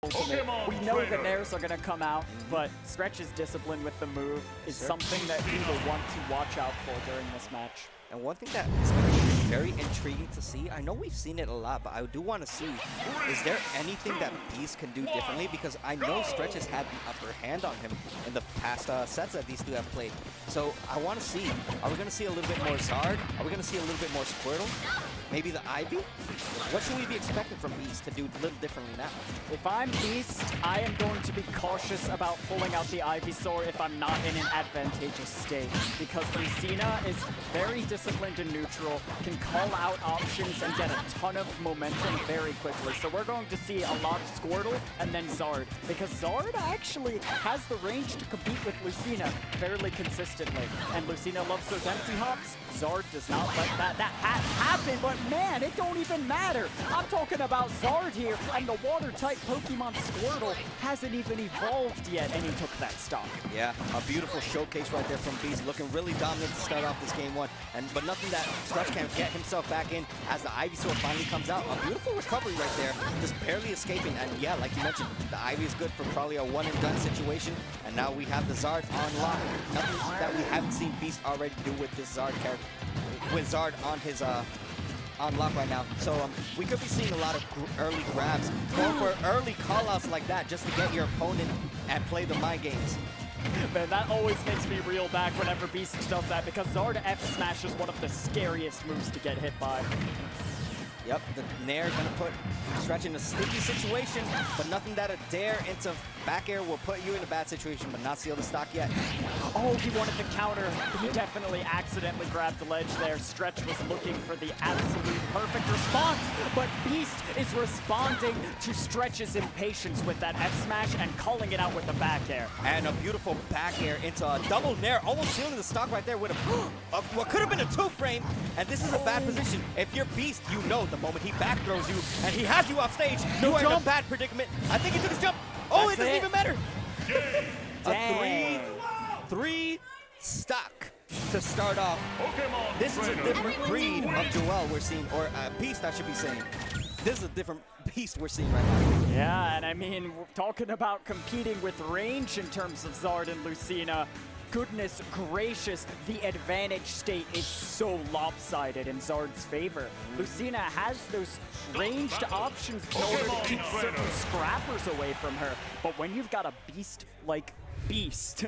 ultimate. We know the nairs are going to come out, but Stretch's discipline with the move is something that we will want to watch out for during this match. And one thing that is going to be very intriguing to see, I know we've seen it a lot, but I do want to see, is there anything that Beast can do differently? Because I know Stretch has had the upper hand on him in the past sets that these two have played. So I want to see, are we going to see a little bit more Zard? Are we going to see a little bit more Squirtle? Maybe the Ivy? What should we be expecting from Beast to do a little differently now? If I'm Beast, I am going to be cautious about pulling out the Ivysaur if I'm not in an advantageous state. Because Lucina is very disciplined and neutral, can call out options and get a ton of momentum very quickly. So we're going to see a lot of Squirtle and then Zard. Because Zard actually has the range to compete with Lucina fairly consistently. And Lucina loves those empty hops. Zard does not let that happen, but man, it don't even matter. I'm talking about Zard here, and the water-type Pokemon Squirtle hasn't even evolved yet, and he took that stock. Yeah, a beautiful showcase right there from Beast, looking really dominant to start off this game one, but nothing that Stretch can get himself back in as the Ivysaur finally comes out. A beautiful recovery right there, just barely escaping, and yeah, like you mentioned, the Ivy is good for probably a one-and-done situation, and now we have the Zard on lock. Nothing that we haven't seen Beast already do with this Zard character, with Zard on his on lock right now. So we could be seeing a lot of early grabs, going for early callouts like that just to get your opponent and play the mind games. Man, that always makes me reel back whenever Beast does that, because Zard F smash is one of the scariest moves to get hit by. Yep, the Nair gonna put Stretch in a sticky situation, but nothing that a dare into back air will put you in a bad situation, but not seal the stock yet. Oh, he wanted the counter. He definitely accidentally grabbed the ledge there. Stretch was looking for the absolute perfect response, but Beast is responding to Stretch's impatience with that F smash and calling it out with the back air. And a beautiful back air into a double Nair, almost sealing the stock right there with what could have been a two-frame, and this is a bad position. If you're Beast, you know the moment he back throws you and he has you off stage, you are in a bad predicament. I think he took his jump. Oh, it doesn't even matter. A three stock to start off. This is a different breed of Joel we're seeing, or Beast I should be saying. This is a different Beast we're seeing right now. Yeah, and I mean, we're talking about competing with range in terms of Zard and Lucina. Goodness gracious, the advantage state is so lopsided in Zard's favor. Lucina has those ranged options in order to keep certain scrappers away from her, but when you've got a beast like Beast,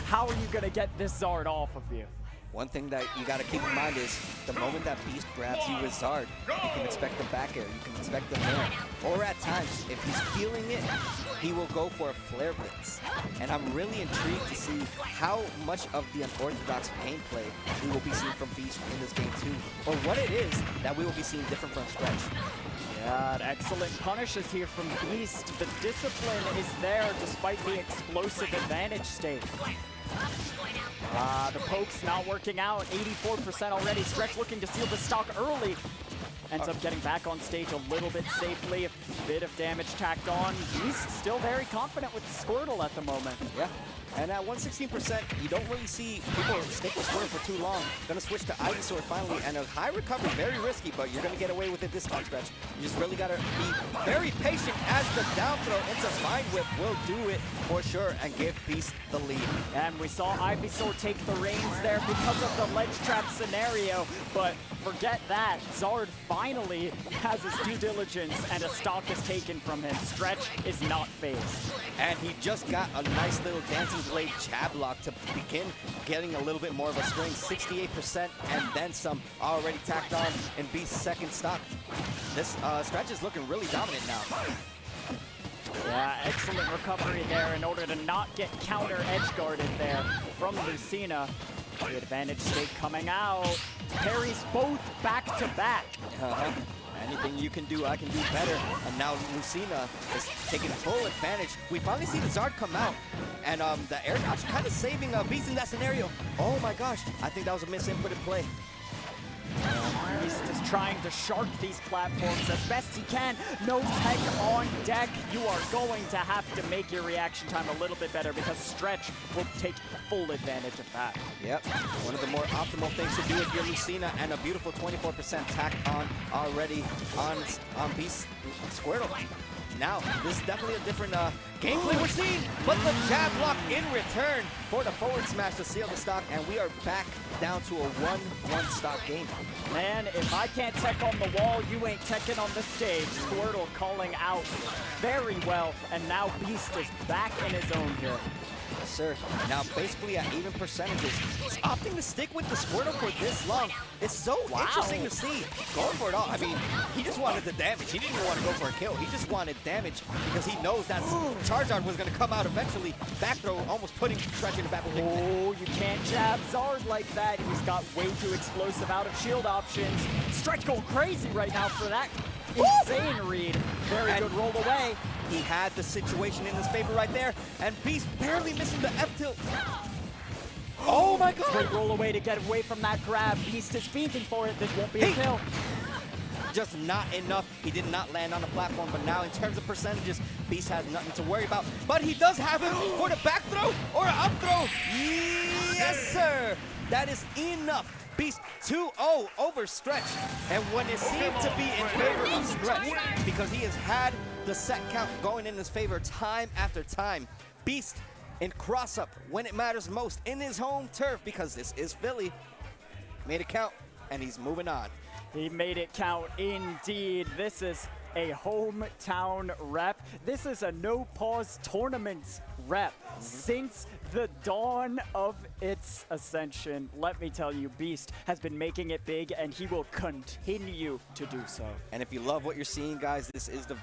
how are you going to get this Zard off of you? One thing that you got to keep in mind is the moment that Beast grabs you with Zard, you can expect the back air, you can expect the Nair. Or at times, if he's feeling it, he will go for a Flare Blitz. And I'm really intrigued to see how much of the unorthodox gameplay we will be seeing from Beast in this game too. Or what it is that we will be seeing different from Stretch. Yeah, excellent punishes here from Beast. The discipline is there despite the explosive advantage state. The poke's not working out. 84% already. Stretch looking to seal the stock early. Ends up getting back on stage a little bit safely. A bit of damage tacked on. Beast still very confident with the Squirtle at the moment. Yeah. And at 116%, you don't really see people stick with Squirtle for too long. Gonna switch to Ivysaur finally, and a high recovery, very risky, but you're gonna get away with it this time, Stretch. You just really gotta be very patient as the down throw into Mind Whip will do it for sure and give Beast the lead. And we saw Ivysaur take the reins there because of the ledge trap scenario, but forget that. Zard finally has his due diligence and a stock is taken from him. Stretch is not phased. And he just got a nice little dancing blade jab lock to begin getting a little bit more of a swing. 68% and then some already tacked on in Beast's second stock. This Stretch is looking really dominant now. Yeah, excellent recovery there in order to not get counter edge guarded there from Lucina. The advantage state coming out. Parries both back to back. Anything you can do, I can do better. And now Lucina is taking full advantage. We finally see the Zard come out. And the air dodge kind of saving Beast in that scenario. Oh my gosh, I think that was a misinputted play. Beast is trying to shark these platforms as best he can. No tech on deck. You are going to have to make your reaction time a little bit better because Stretch will take full advantage of that. Yep, one of the more optimal things to do if you're Lucina, and a beautiful 24% tacked on already on Beast Squirtle. now this is definitely a different gameplay we're seeing, but the jab block in return for the forward smash to seal the stock, and we are back down to a 1-1 stock game. Man, if I can't tech on the wall, you ain't teching on the stage. Squirtle calling out very well, and now Beast is back in his own here. Yes, sir. Now, basically at even percentages, he's opting to stick with the Squirtle for this long. It's so interesting to see. Going for it all. I mean, he just wanted the damage. He didn't even want to go for a kill. He just wanted damage because he knows that Charizard was going to come out eventually. Back throw, almost putting Stretch in the back. Oh, you can't jab Zard like that. He's got way too explosive out of shield options. Stretch going crazy right now for that insane read. Very good roll away. He had the situation in his favor right there, and Beast barely missing the F-tilt. Oh my god! Great roll away to get away from that grab. Beast is fiending for it. This won't be a kill. Just not enough. He did not land on the platform, but now in terms of percentages, Beast has nothing to worry about. But he does have him for the back throw or up throw. Yes, sir! That is enough. Beast 2-0 over Stretch. And when it seemed to be in favor of Stretch, because he has had the set count going in his favor time after time, Beast in CROSSxUP when it matters most in his home turf, because this is Philly, made it count, and he's moving on. He made it count indeed. This is a hometown rep. This is a no-pause tournament rep. Since the dawn of its ascension, let me tell you, Beast has been making it big, and he will continue to do so. And if you love what you're seeing, guys, this is the